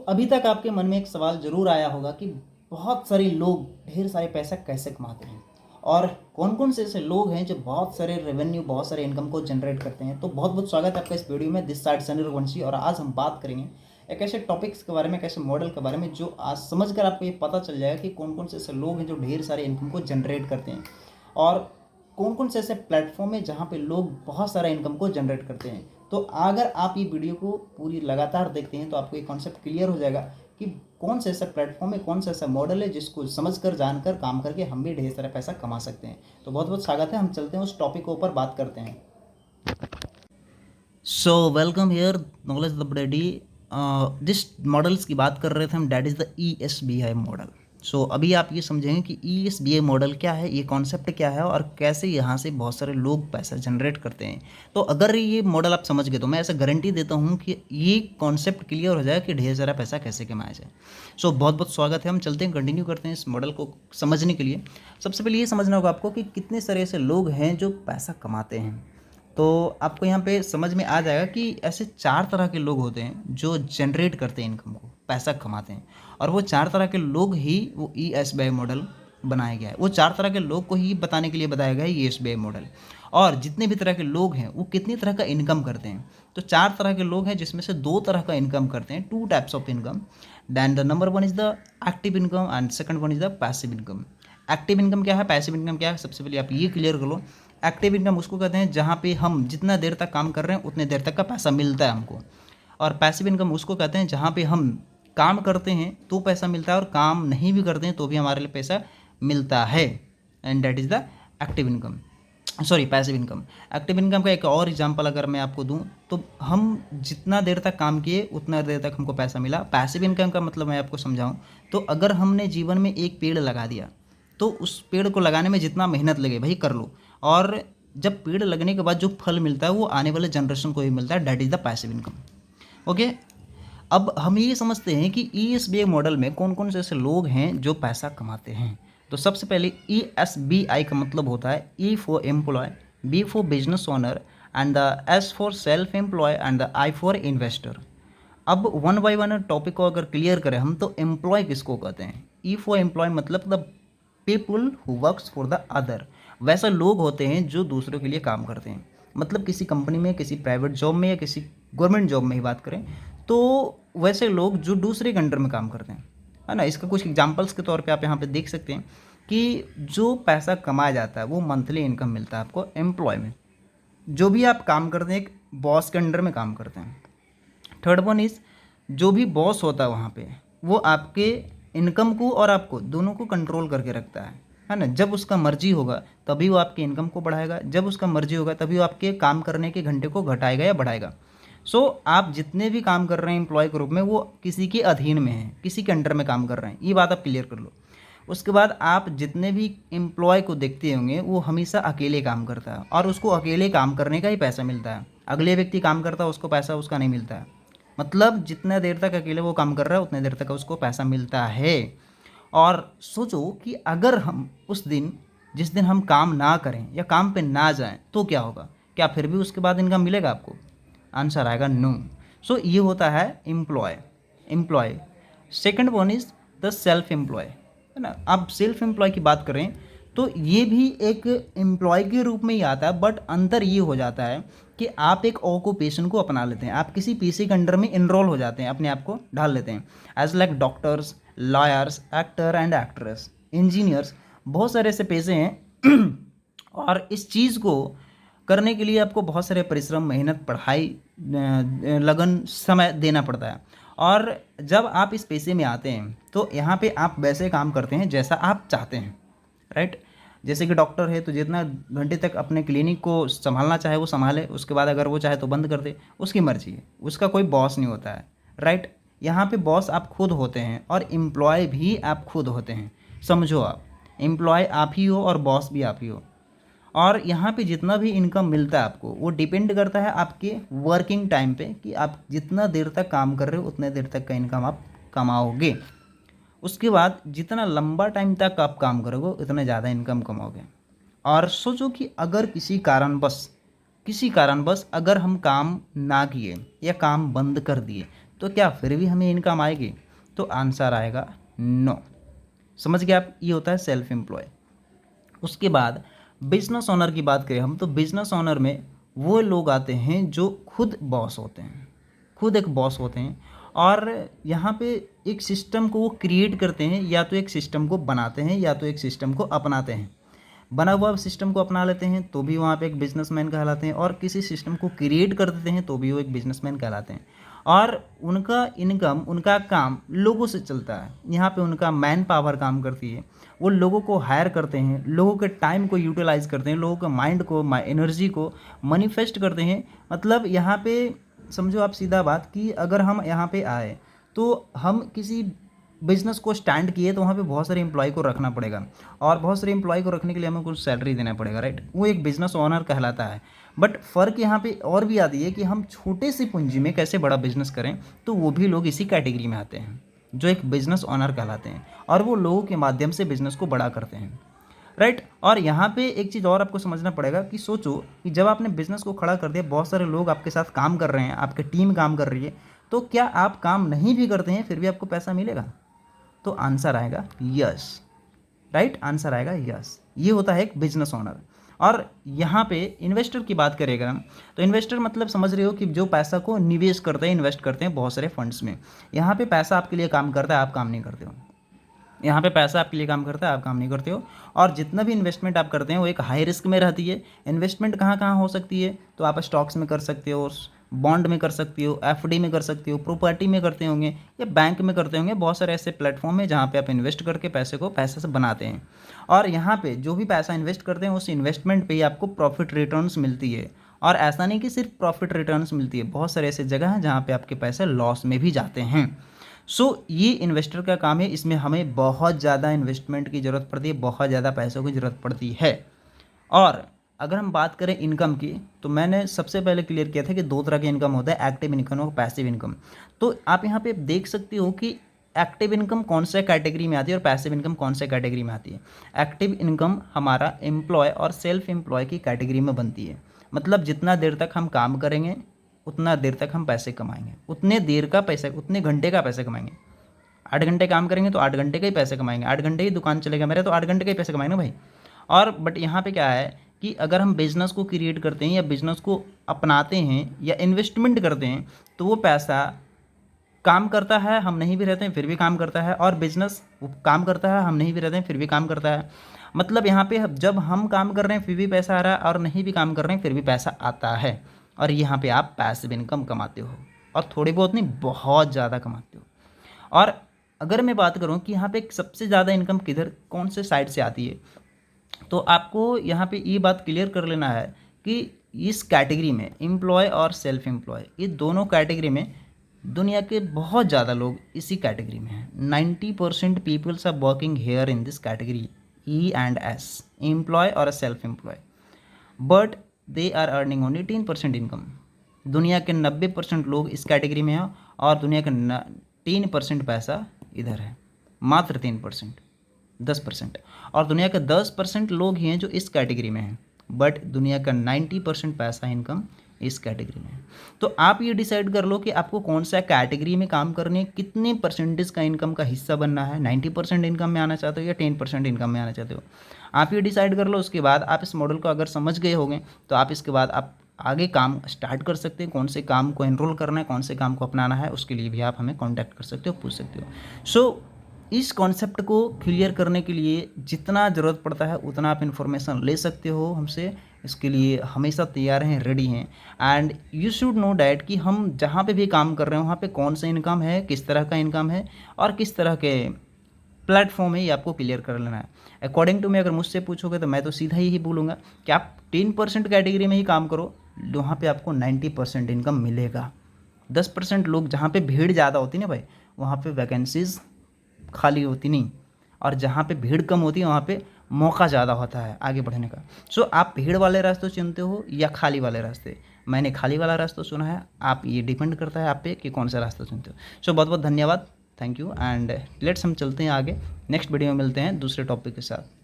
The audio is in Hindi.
अभी तक आपके मन में एक सवाल ज़रूर आया होगा कि बहुत सारे लोग ढेर सारे पैसा कैसे कमाते हैं और कौन-कौन से ऐसे लोग हैं जो बहुत सारे रेवेन्यू, बहुत सारे इनकम को जनरेट करते हैं। तो बहुत-बहुत स्वागत है आपका इस वीडियो में। दिस साइड सनी रघुवंशी और आज हम बात करेंगे एक ऐसे टॉपिक्स के बारे में, एक ऐसे मॉडल के बारे में जो आज समझकर आपको ये पता चल जाएगा कि कौन-कौन से ऐसे लोग हैं जो ढेर सारे इनकम को जनरेट करते हैं और कौन-कौन से ऐसे प्लेटफ़ॉर्म है जहाँ पे लोग बहुत सारा इनकम को जनरेट करते हैं। तो अगर आप ये वीडियो को पूरी लगातार देखते हैं तो आपको ये कॉन्सेप्ट क्लियर हो जाएगा कि कौन सा ऐसा प्लेटफॉर्म है, कौन सा ऐसा मॉडल है जिसको समझकर, जानकर, काम करके हम भी ढेर सारा पैसा कमा सकते हैं। तो बहुत बहुत स्वागत है, हम चलते हैं उस टॉपिक के ऊपर बात करते हैं। Welcome here knowledge the ब्रेडी। जिस मॉडल्स की बात कर रहे थे हम, that is the ESBI model. अभी आप ये समझेंगे कि ESBI मॉडल क्या है, ये कॉन्सेप्ट क्या है और कैसे यहाँ से बहुत सारे लोग पैसा जनरेट करते हैं। तो अगर ये मॉडल आप समझ गए तो मैं ऐसा गारंटी देता हूँ कि ये कॉन्सेप्ट क्लियर हो जाएगा कि ढेर सारा पैसा कैसे कमाया जाए। बहुत बहुत स्वागत है, हम चलते हैं, कंटिन्यू करते हैं इस मॉडल को समझने के लिए। सबसे पहले ये समझना होगा आपको कि कितने सारे ऐसे लोग हैं जो पैसा कमाते हैं। तो आपको यहाँ पे समझ में आ जाएगा कि ऐसे 4 तरह के लोग होते हैं जो जनरेट करते हैं इनकम को, पैसा कमाते हैं। और वो 4 तरह के लोग ही वो ESBI मॉडल बनाया गया है। वो 4 तरह के लोग को ही बताने के लिए बताया गया है ESBI मॉडल। और जितने भी तरह के लोग हैं वो कितनी तरह का इनकम करते हैं। तो 4 तरह के लोग हैं जिसमें से 2 तरह का इनकम करते हैं, 2 types of income. Then the number 1 is the active income and second 1 is the passive income. Active income क्या है, पैसिव इनकम क्या है, सबसे पहले आप ये क्लियर कर लो। एक्टिव इनकम उसको कहते हैं जहाँ पे हम जितना देर तक काम कर रहे हैं उतने देर तक का पैसा मिलता है हमको। और पैसिव इनकम उसको कहते हैं जहाँ पे हम काम करते हैं तो पैसा मिलता है और काम नहीं भी करते हैं तो भी हमारे लिए पैसा मिलता है। And that is the active income, sorry passive income. Active income का एक और एग्जांपल अगर मैं आपको दूं तो हम जितना देर तक काम किए उतना देर तक हमको पैसा मिला। पैसिव इनकम का मतलब मैं आपको समझाऊं तो अगर हमने जीवन में एक पेड़ लगा दिया तो उस पेड़ को लगाने में जितना मेहनत लगे भाई कर लो, और जब पेड़ लगने के बाद जो फल मिलता है वो आने वाले जनरेशन को ही मिलता है। That is the passive income. Okay, अब हम ये समझते हैं कि ESBI मॉडल में कौन कौन से ऐसे लोग हैं जो पैसा कमाते हैं। तो सबसे पहले ESBI का मतलब होता है E for employ, B for business owner and the S for self employ and the I for investor. अब वन बाय वन टॉपिक को अगर क्लियर करें हम तो एम्प्लॉय किसको कहते हैं। E फॉर एम्प्लॉय मतलब the people who works for the other. वैसे लोग होते हैं जो दूसरों के लिए काम करते हैं, मतलब किसी कंपनी में, किसी प्राइवेट जॉब में या किसी गवर्नमेंट जॉब में ही बात करें तो वैसे लोग जो दूसरे के अंडर में काम करते हैं, है ना। इसका कुछ एग्जांपल्स के तौर पे आप यहाँ पे देख सकते हैं कि जो पैसा कमाया जाता है वो मंथली इनकम मिलता है आपको एम्प्लॉय में। जो भी आप काम करते हैं एक बॉस के अंडर में काम करते हैं। थर्ड वन इज़ जो भी बॉस होता है वहाँ पे वो आपके इनकम को और आपको दोनों को कंट्रोल करके रखता है ना। जब उसका मर्जी होगा तभी वो आपके इनकम को बढ़ाएगा, जब उसका मर्जी होगा तभी वो आपके काम करने के घंटे को घटाएगा या बढ़ाएगा। आप जितने भी काम कर रहे हैं एम्प्लॉय के रूप में वो किसी के अधीन में हैं, किसी के अंडर में काम कर रहे हैं, ये बात आप क्लियर कर लो। उसके बाद आप जितने भी एम्प्लॉय को देखते होंगे वो हमेशा अकेले काम करता है और उसको अकेले काम करने का ही पैसा मिलता है। अगले व्यक्ति काम करता है उसको पैसा उसका नहीं मिलता है। मतलब जितना देर तक अकेले वो काम कर रहा है उतने देर तक उसको पैसा मिलता है। और सोचो कि अगर हम उस दिन, जिस दिन हम काम ना करें या काम पे ना जाएं तो क्या होगा, क्या फिर भी उसके बाद इनकम मिलेगा आपको? आंसर आएगा नो। ये होता है employ. Second one is the self employ, है ना। अब सेल्फ एम्प्लॉय की बात करें तो ये भी एक एम्प्लॉय के रूप में ही आता है, बट अंतर ये हो जाता है कि आप एक ऑक्यूपेशन को अपना लेते हैं, आप किसी पीसी के अंडर में इनरोल हो जाते हैं, अपने आप को ढाल लेते हैं। As like doctors, lawyers, actor and actress, engineers, बहुत सारे ऐसे पेशे हैं और इस चीज़ को करने के लिए आपको बहुत सारे परिश्रम, मेहनत, पढ़ाई, लगन, समय देना पड़ता है। और जब आप इस पेशे में आते हैं तो यहाँ पे आप वैसे काम करते हैं जैसा आप चाहते हैं, राइट। जैसे कि डॉक्टर है तो जितना घंटे तक अपने क्लिनिक को संभालना चाहे वो संभाले, उसके बाद अगर वो चाहे तो बंद कर दे, उसकी मर्जी है, उसका कोई बॉस नहीं होता है, राइट। यहाँ पे बॉस आप खुद होते हैं और एम्प्लॉय भी आप खुद होते हैं। समझो, आप एम्प्लॉय आप ही हो और बॉस भी आप ही हो। और यहाँ पे जितना भी इनकम मिलता है आपको वो डिपेंड करता है आपके वर्किंग टाइम पे कि आप जितना देर तक काम कर रहे हो उतने देर तक का इनकम आप कमाओगे। उसके बाद जितना लंबा टाइम तक आप काम करोगे उतना ज़्यादा इनकम कमाओगे। और सोचो कि अगर किसी कारणवश अगर हम काम ना किए या काम बंद कर दिए तो क्या फिर भी हमें इनकम आएगी? तो आंसर आएगा नो। समझ गए आप? ये होता है सेल्फ एम्प्लॉय। उसके बाद बिजनेस ओनर की बात करें हम, तो बिजनेस ओनर में वो लोग आते हैं जो खुद बॉस होते हैं, खुद एक बॉस होते हैं, और यहाँ पे एक सिस्टम को वो क्रिएट करते हैं, या तो एक सिस्टम को बनाते हैं या तो एक सिस्टम को अपनाते हैं। बना हुआ सिस्टम को अपना लेते हैं तो भी वहाँ पे एक बिजनेसमैन कहलाते हैं, और किसी सिस्टम को क्रिएट कर देते हैं तो भी वो एक बिजनेसमैन कहलाते हैं। और उनका इनकम, उनका काम लोगों से चलता है। यहाँ पे उनका मैन पावर काम करती है, वो लोगों को हायर करते हैं, लोगों के टाइम को यूटिलाइज करते हैं, लोगों के माइंड को, एनर्जी को मैनिफेस्ट करते हैं। मतलब यहाँ पे समझो आप सीधा बात कि अगर हम यहाँ पे आए तो हम किसी बिजनेस को स्टैंड किए तो वहाँ पे बहुत सारे एम्प्लॉय को रखना पड़ेगा, और बहुत सारे एम्प्लॉय को रखने के लिए हमें कुछ सैलरी देना पड़ेगा, राइट? वो एक बिजनेस ओनर कहलाता है। बट फ़र्क यहाँ पे और भी आती है कि हम छोटे सी पूंजी में कैसे बड़ा बिजनेस करें, तो वो भी लोग इसी कैटेगरी में आते हैं जो एक बिजनेस ओनर कहलाते हैं, और वो लोगों के माध्यम से बिजनेस को बड़ा करते हैं, राइट? और यहाँ पे एक चीज़ और आपको समझना पड़ेगा कि सोचो कि जब आपने बिजनेस को खड़ा कर दिया, बहुत सारे लोग आपके साथ काम कर रहे हैं, आपकी टीम काम कर रही है, तो क्या आप काम नहीं भी करते हैं फिर भी आपको पैसा मिलेगा? तो आंसर आएगा यस, राइट? आंसर आएगा यस। ये होता है एक बिजनेस ओनर। और यहाँ पे इन्वेस्टर की बात करेगा हम, तो इन्वेस्टर मतलब समझ रहे हो कि जो पैसा को निवेश करते हैं, इन्वेस्ट करते हैं बहुत सारे फंड्स में। यहाँ पे पैसा आपके लिए काम करता है, आप काम नहीं करते हो। यहाँ पे पैसा आपके लिए काम करता है, आप काम नहीं करते हो। और जितना भी इन्वेस्टमेंट आप करते हैं वो एक हाई रिस्क में रहती है। इन्वेस्टमेंट कहाँ कहाँ हो सकती है? तो आप स्टॉक्स में कर सकते हो, बॉन्ड में कर सकते हो, एफडी में कर सकते हो, प्रॉपर्टी में करते होंगे, या बैंक में करते होंगे। बहुत सारे ऐसे प्लेटफॉर्म है जहाँ पे आप इन्वेस्ट करके पैसे को पैसे से बनाते हैं, और यहाँ पे जो भी पैसा इन्वेस्ट करते हैं उस इन्वेस्टमेंट पे ही आपको प्रॉफिट रिटर्न्स मिलती है। और ऐसा नहीं कि सिर्फ प्रॉफिट रिटर्न्स मिलती है, बहुत सारे ऐसे जगह हैं जहाँ पे आपके पैसे लॉस में भी जाते हैं। ये इन्वेस्टर का काम है। इसमें हमें बहुत ज़्यादा इन्वेस्टमेंट की ज़रूरत पड़ती है, बहुत ज़्यादा पैसों की ज़रूरत पड़ती है। और अगर हम बात करें इनकम की, तो मैंने सबसे पहले क्लियर किया था कि दो तरह के इनकम होता है, एक्टिव इनकम और पैसिव इनकम। तो आप यहाँ पे देख सकते हो कि एक्टिव इनकम कौन सा कैटेगरी में आती है और पैसिव इनकम कौन सा कैटेगरी में आती है। एक्टिव इनकम हमारा एम्प्लॉय और सेल्फ एम्प्लॉय की कैटेगरी में बनती है। मतलब जितना देर तक हम काम करेंगे उतना देर तक हम पैसे कमाएंगे, उतने देर का पैसा, उतने घंटे का पैसे कमाएंगे। 8 घंटे काम करेंगे तो 8 घंटे का ही पैसे कमाएंगे, 8 घंटे ही दुकान चलेगा मेरा तो 8 घंटे का ही पैसे कमाएंगे ना भाई। और बट यहाँ पे क्या है कि अगर हम बिज़नेस को क्रिएट करते हैं या बिज़नेस को अपनाते हैं या इन्वेस्टमेंट करते हैं, तो वो पैसा काम करता है, हम नहीं भी रहते हैं फिर भी काम करता है, और बिजनेस वो काम करता है, हम नहीं भी रहते हैं फिर भी काम करता है। मतलब यहाँ पे जब हम काम कर रहे हैं फिर भी पैसा आ रहा है, और नहीं भी काम कर रहे हैं फिर भी पैसा आता है। और यहाँ पे आप पैसिव इनकम कमाते हो, और थोड़ी बहुत नहीं, बहुत ज़्यादा कमाते हो। और अगर मैं बात करूँ कि यहाँ पे सबसे ज़्यादा इनकम किधर, कौन से साइड से आती है, तो आपको यहाँ पे ये बात क्लियर कर लेना है कि इस कैटेगरी में एम्प्लॉय और सेल्फ एम्प्लॉय, ये दोनों कैटेगरी में दुनिया के बहुत ज़्यादा लोग इसी कैटेगरी में हैं। 90% peoples are working here in this category E&S, employ और self employ, but they are earning only 10% income. दुनिया के 90% लोग इस कैटेगरी में हैं, और दुनिया का 3% पैसा इधर है, मात्र 3%, 10%। और दुनिया के 10% लोग ही हैं जो इस कैटेगरी में हैं, बट दुनिया का 90% पैसा इनकम इस कैटेगरी में है। तो आप ये डिसाइड कर लो कि आपको कौन सा कैटेगरी में काम करने, कितने परसेंटेज का इनकम का हिस्सा बनना है। 90% इनकम में आना चाहते हो या 10% इनकम में आना चाहते हो, आप ये डिसाइड कर लो। उसके बाद आप इस मॉडल को अगर समझ गए होंगे तो आप इसके बाद आप आगे काम स्टार्ट कर सकते हैं। कौन से काम को एनरोल करना है, कौन से काम को अपनाना है, उसके लिए भी आप हमें कॉन्टैक्ट कर सकते हो, पूछ सकते हो। इस कॉन्सेप्ट को क्लियर करने के लिए जितना ज़रूरत पड़ता है उतना आप इन्फॉर्मेशन ले सकते हो हमसे। इसके लिए हमेशा तैयार हैं, रेडी हैं। And you should know that कि हम जहाँ पे भी काम कर रहे हैं वहाँ पे कौन सा इनकम है, किस तरह का इनकम है, और किस तरह के प्लेटफॉर्म है, ये आपको क्लियर कर लेना है। अकॉर्डिंग टू मैं अगर मुझसे पूछोगे तो मैं तो सीधा ही बोलूँगा कि आप 10% कैटेगरी में ही काम करो, वहाँ पे आपको 90% इनकम मिलेगा। 10% लोग, जहाँ पे भीड़ ज़्यादा होती है ना भाई, वहाँ पे वैकेंसीज़ खाली होती नहीं, और जहाँ पे भीड़ कम होती है वहाँ पे मौका ज़्यादा होता है आगे बढ़ने का। आप भीड़ वाले रास्ते चुनते हो या खाली वाले रास्ते? मैंने खाली वाला रास्ता चुना है, आप ये डिपेंड करता है आप पे कि कौन सा रास्ता चुनते हो। बहुत बहुत धन्यवाद, थैंक यू। एंड लेट्स हम चलते हैं आगे, नेक्स्ट वीडियो में मिलते हैं दूसरे टॉपिक के साथ।